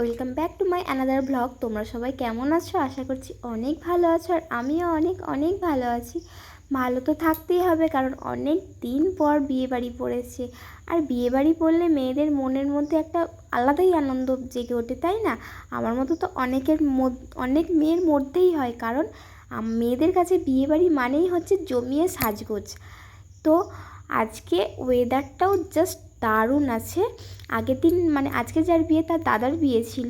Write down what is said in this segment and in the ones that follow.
Welcome back to my another blog. তোমরা সবাই কেমন আছো? আশা করছি অনেক ভালো আছো, আর আমিও অনেক অনেক ভালো আছি। ভালো তো থাকতেই হবে, কারণ অনেক দিন পর বিয়েবাড়ি পড়েছে। আর বিয়েবাড়ি পড়লে মেয়েদের মনের মধ্যে একটা আলাদাই আনন্দ জেগে ওঠে, তাই না? আমার মতো তো অনেক মেয়ের মধ্যেই হয়, কারণ মেয়েদের কাছে বিয়েবাড়ি মানেই হচ্ছে জমিয়ে সাজগোজ। তো আজকে ওয়েদারটাও জাস্ট দারুণ আছে। আগের দিন মানে আজকে যার বিয়ে তার দাদার বিয়ে ছিল,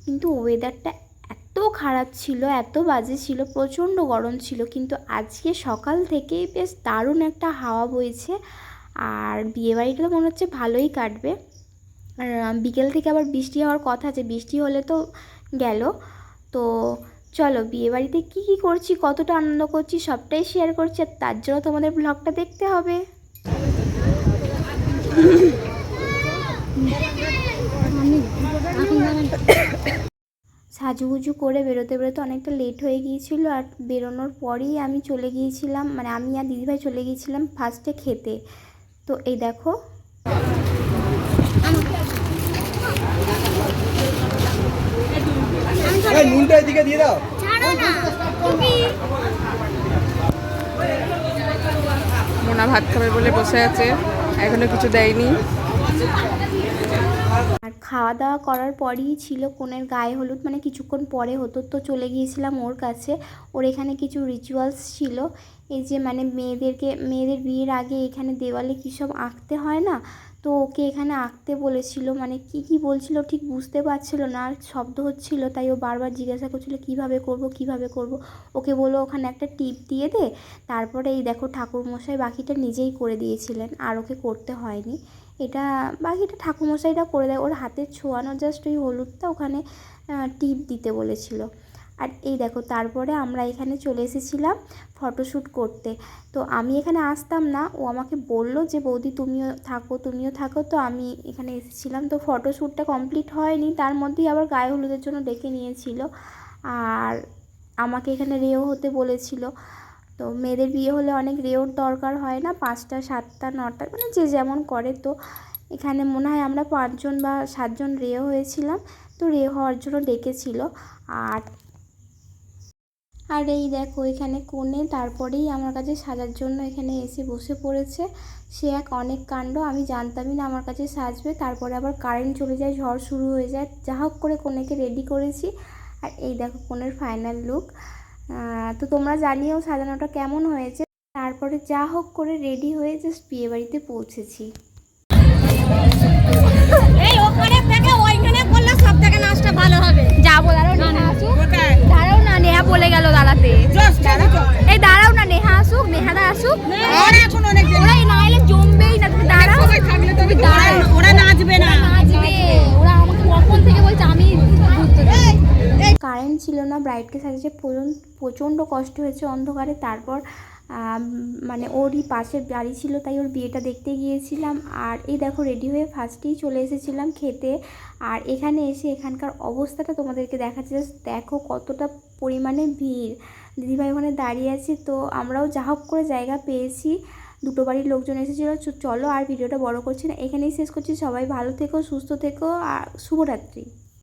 কিন্তু ওয়েদারটা এত খারাপ ছিল, এত বাজে ছিল, প্রচণ্ড গরম ছিল। কিন্তু আজকে সকাল থেকেই বেশ দারুণ একটা হাওয়া বইছে, আর বিয়েবাড়িটা তো মনে হচ্ছে ভালোই কাটবে। আর বিকেল থেকে আবার বৃষ্টি হওয়ার কথা আছে, বৃষ্টি হলে তো গেল। তো চলো বিয়েবাড়িতে কী কী করছি, কতটা আনন্দ করছি সবটাই শেয়ার করছি, আর তার জন্য তোমাদের ব্লগটা দেখতে হবে। সাজুগুজু করে বেরোতে বেরোতে অনেকটা লেট হয়ে গিয়েছিল, আর বেরোনোর পরেই আমি চলে গিয়েছিলাম, মানে আমি আর দিদিভাই চলে গিয়েছিলাম ফার্স্টে খেতে। তো এই দেখো, মোনা ভাত খাবে বলে বসে আছে, এখনো কিছু দেয়নি। আর খাওয়া দাওয়া করার পরেই ছিল কনের গায়ে হলুদ, মানে কিছুক্ষণ পরে হতো। তো চলে গিয়েছিলাম ওর কাছে। ওর এখানে কিছু রিচুয়ালস ছিল, এই যে মানে মেয়েদের বিয়ের আগে এখানে দেওয়ালে কী সব আঁকতে হয় না, তো ওকে এখানে আঁকতে বলেছিল। মানে কি বলছিল ঠিক বুঝতে পারছিল না, আর শব্দ হচ্ছিল, তাই ও বারবার জিজ্ঞাসা করছিল কিভাবে করব। ওকে বললো ওখানে একটা টিপ দিয়ে দে। তারপরে এই দেখো ঠাকুরমশাই বাকিটা নিজেই করে দিয়েছিলেন, আর ওকে করতে হয়নি। বাকিটা ঠাকুরমশাইরা করে দেয়, ওর হাতে ছোঁয়ানো জাস্ট ওই হলুদটা ওখানে টিপ দিতে বলেছিল। আর এই দেখো তারপরে আমরা এখানে চলে এসেছিলাম ফটোশ্যুট করতে। তো আমি এখানে আসতাম না, ও আমাকে বললো যে বৌদি তুমিও থাকো। তো আমি এখানে এসেছিলাম। তো ফটোশ্যুটটা কমপ্লিট হয়নি, তার মধ্যেই আবার গায়ে হলুদের জন্য ডেকে নিয়েছিল, আর আমাকে এখানে রেও হতে বলেছিল। তো মেয়েদের বিয়ে হলে অনেক রেওর দরকার হয় না, 5টা 7টা 9টা মানে যে যেমন করে। তো এখানে মনে হয় আমরা 5জন বা 7জন রেও হয়েছিলাম, তো রে হওয়ার জন্য ডেকেছিল। আর আর এই দেখো এখানে কোণে তারপরেই আমার কাছে সাজার জন্য এখানে এসে বসে পড়েছে। সে এক অনেক কাণ্ড, আমি জানতামই না আমার কাছে সাজবে। তারপরে আবার কারেন্ট চলে যায়, ঝড় শুরু হয়ে যায়, যা হোক করে কোণেকে রেডি করেছি। আর এই দেখো কোণের ফাইনাল লুক। তো তোমরা জানিও সাজানোটা কেমন হয়েছে। তারপরে যা হোক করে রেডি হয়ে জাস্ট বিয়েবাড়িতে পৌঁছেছি। এই ওখানে থেকে ওইখানে করলে সব থেকে নাচটা ভালো হবে। যাবো, দাঁড়াও নেহা আসুক। দাঁড়াও না, নেহা বলে গেল দাঁড়াতে। এই দাঁড়াও না, নেহা আসুক, নেহাদা আসুক। ওরা না এলে জমবেই না, তুমি দাঁড়াও। ওরা নাচবে না, ওরা আমাকে কখন থেকে বলছে আমি। কারেন্ট ছিল না, ব্রাইডকে সাজিয়েছে, প্রচণ্ড কষ্ট হয়েছে অন্ধকারে। তারপর মানে ওরই পাশের বাড়ি ছিল, তাই ওর বিয়েটা দেখতে গিয়েছিলাম। আর এই দেখো রেডি হয়ে ফার্স্টেই চলে এসেছিলাম খেতে। আর এখানে এসে এখানকার অবস্থাটা তোমাদেরকে দেখাচ্ছি, জাস্ট দেখো কতটা পরিমাণে ভিড়। দিদিভাই ওখানে দাঁড়িয়ে আছে। তো আমরাও যা হোক করে জায়গা পেয়েছি, দুটো বাড়ির লোকজন এসেছিলো। চলো আর ভিডিওটা বড় করছি না, এখানেই শেষ করছি। সবাই ভালো থেকো, সুস্থ থেকো, আর শুভরাত্রি।